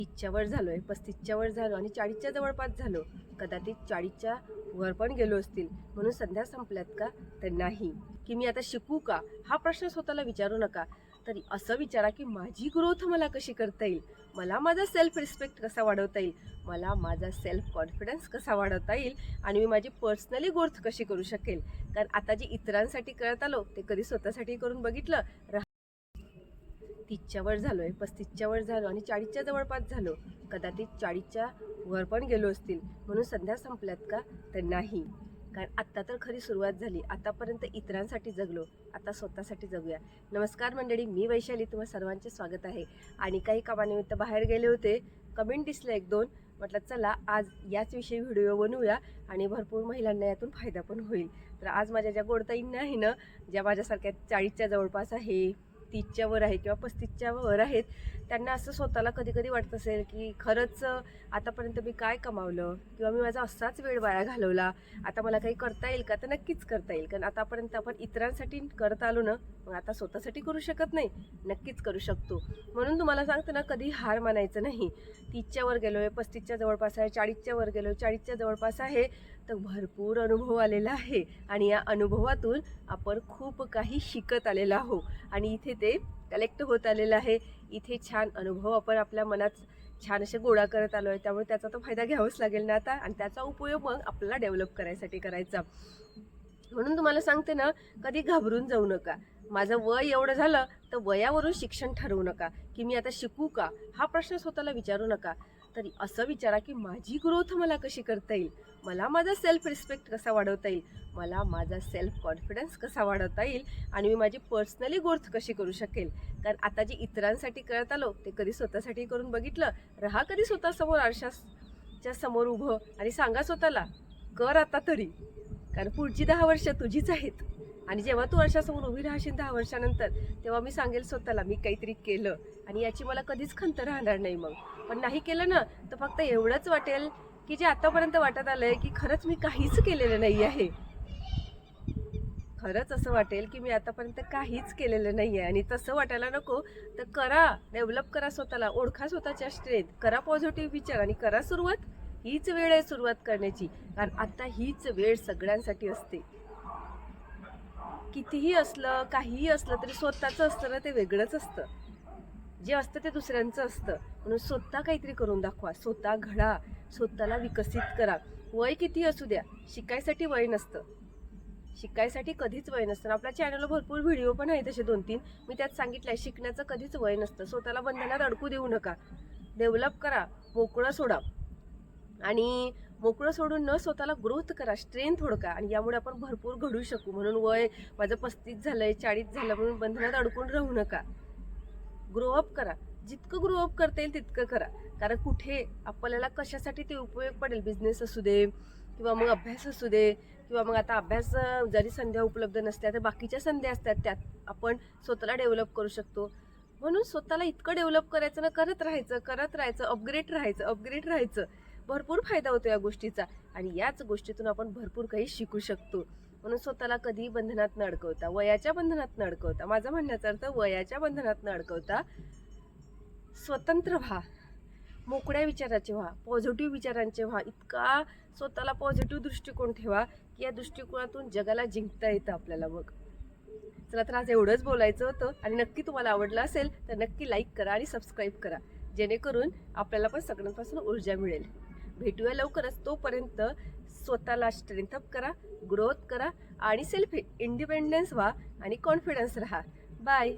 30च्या वर झालोय, 35च्या वर झालो आणि 40च्या जवळपास झालो. कदाचित 40च्या वर पण गेलो असतील. म्हणून संध्या संपल्यात का? तर नाही. की मी आता शिकू का? हा प्रश्न स्वतःला विचारू नका. तरी असं विचारा की माझी ग्रोथ मला कशी करता येईल, मला माझा सेल्फ रिस्पेक्ट कसा वाढवता येईल, मला माझा सेल्फ कॉन्फिडन्स कसा वाढवता येईल आणि मी माझी पर्सनली ग्रोथ कशी करू शकेल. कारण आता जे इतरांसाठी करत आलो ते कधी स्वतःसाठी करून बघितलं. 30च्या वर झालोय, 35च्या वर झालो आणि 40च्या जवळपास झालो. कदाचित 40च्या वर पण गेलो असतील. म्हणून संध्या संपल्यात का? तर नाही. कारण आत्ता तर खरी सुरुवात झाली. आतापर्यंत इतरांसाठी जगलो, आता स्वतःसाठी जगूया. नमस्कार मंडळी, मी वैशाली, तुम्हा सर्वांचे स्वागत आहे. आणि काही कामानिमित्त बाहेर गेले होते, कमेंट दिसले एक दोन, म्हटलं चला आज याच विषयी व्हिडिओ बनवूया आणि भरपूर महिलांना यातून फायदा पण होईल. तर आज माझ्या ज्या गोडताईंना आहे ना, ज्या माझ्यासारख्या 40च्या जवळपास आहे, 30च्या वर आहे किंवा 35च्या वर आहेत, त्यांना असं स्वतःला कधी कधी वाटत असेल की खरंच आतापर्यंत मी काय कमावलं किंवा मी माझा असाच वेळ वाया घालवला, आता मला काही करता येईल का? तर नक्कीच करता येईल. कारण आतापर्यंत आपण इतरांसाठी करत आलो ना, मग आता स्वतःसाठी करू शकत नाही? नक्कीच करू शकतो. म्हणून तुम्हाला सांगते ना, कधी हार मानायचं नाही. 30च्या वर गेलोय, 35च्या जवळपास आहे, 40च्या वर गेलोय, 40च्या जवळपास आहे, तर भरपूर अनुभव आलेला आहे आणि या अनुभवातून आपण खूप काही शिकत आलेलो आहोत आणि इथे ते कलेक्ट होत आलेलं आहे. इथे छान अनुभव आपण आपल्या मनात छान असे गोळा करत आलो आहे. त्यामुळे त्याचा तो फायदा घ्यावाच लागेल ना आता, आणि त्याचा उपयोग मग आपल्याला डेव्हलप करायसाठी करायचा. म्हणून तुम्हाला सांगते ना, कधी घाबरून जाऊ नका. माझं वय एवढं झालं तर वयावरून शिक्षण ठरवू नका. की मी आता शिकू का? हा प्रश्न स्वतःला विचारू नका. तरी असं विचारा की माझी ग्रोथ मला कशी करता येईल, मला माझा सेल्फ रिस्पेक्ट कसा वाढवता येईल, मला माझा सेल्फ कॉन्फिडन्स कसा वाढवता येईल आणि मी माझी पर्सनली ग्रोथ कशी करू शकेल. कारण आता जे इतरांसाठी करत आलो ते कधी स्वतःसाठी करून बघितलं. राहा कधी स्वतःसमोर आरशाच्या समोर उभं आणि सांगा स्वतःला, कर आता तरी. कारण पुढची 10 वर्ष तुझीच आहेत. आणि जेव्हा तू आरशासमोर उभी राहशील 10 वर्षानंतर, तेव्हा मी सांगेल स्वतःला मी काहीतरी केलं आणि याची मला कधीच खंत राहणार नाही. मग पण नाही केलं ना, तर फक्त एवढंच वाटेल की जे आतापर्यंत वाटत आलंय की खरंच मी काहीच केलेलं नाही आहे. खरंच असं वाटेल की मी आतापर्यंत काहीच केलेलं नाही आहे. आणि तसं वाटायला नको तर करा, डेव्हलप करा स्वतःला, ओळखा स्वतःच्या स्ट्रेंथ, करा पॉझिटिव्ह विचार आणि करा सुरुवात. हीच वेळ आहे सुरुवात करण्याची. कारण आता हीच वेळ सगळ्यांसाठी असते. कितीही असलं, काहीही असलं तरी स्वतःचं असतं ना, ते वेगळंच असतं. जे असतं ते दुसऱ्यांचं असतं. म्हणून स्वतः काहीतरी करून दाखवा, स्वतः घडा, स्वतःला विकसित करा. वय किती असू द्या, शिकायसाठी वय नसतं. शिकायसाठी कधीच वय नसतं. आपल्या चॅनलला भरपूर व्हिडिओ पण आहेत तसे 2-3. मी त्यात सांगितलंय, शिकण्याचं कधीच वय नसतं. स्वतःला बंधनात अडकू देऊ नका. डेव्हलप करा, मोकळं सोडा आणि मोकळं सोडून न स्वतःला ग्रोथ करा, स्ट्रेंथ ओळखा आणि यामुळे आपण भरपूर घडू शकू. म्हणून वय माझं 35 झालंय, 40 झालं म्हणून बंधनात अडकून राहू नका. ग्रोअप करा. जितकं ग्रोअप करता येईल तितकं करा. कारण कुठे आपल्याला कशासाठी ते उपयोग पडेल, बिझनेस असू दे किंवा मग अभ्यास असू दे किंवा मग आता अभ्यास जरी संध्या उपलब्ध नसल्या तर बाकीच्या संध्या असतात, त्यात आपण स्वतःला डेव्हलप करू शकतो. म्हणून स्वतःला इतकं डेव्हलप करायचं ना, करत राहायचं, अपग्रेड राहायचं. भरपूर फायदा होतो या गोष्टीचा आणि याच गोष्टीतून आपण भरपूर काही शिकू शकतो. म्हणून स्वतःला कधी बंधनात न अडकवता, वयाच्या बंधनात न अडकवता, माझा म्हणण्याचा अर्थ वयाच्या बंधनात न अडकवता स्वतंत्र व्हा, मोकळ्या विचाराचे व्हा, पॉझिटिव्ह विचारांचे व्हा. इतका स्वतःला पॉझिटिव्ह दृष्टिकोन ठेवा की या दृष्टिकोनातून जगाला जिंकता येतं आपल्याला. मग चला, तर आज एवढंच बोलायचं होतं आणि नक्की तुम्हाला आवडलं असेल तर नक्की लाईक करा आणि सबस्क्राईब करा, जेणेकरून आपल्याला पण सगळ्यांपासून ऊर्जा मिळेल. भेटूया लवकरच. तोपर्यंत स्वतःला स्ट्रेंथअप करा, ग्रोथ करा आणि सेल्फ इंडिपेंडन्स व्हा आणि कॉन्फिडन्स राहा. बाय.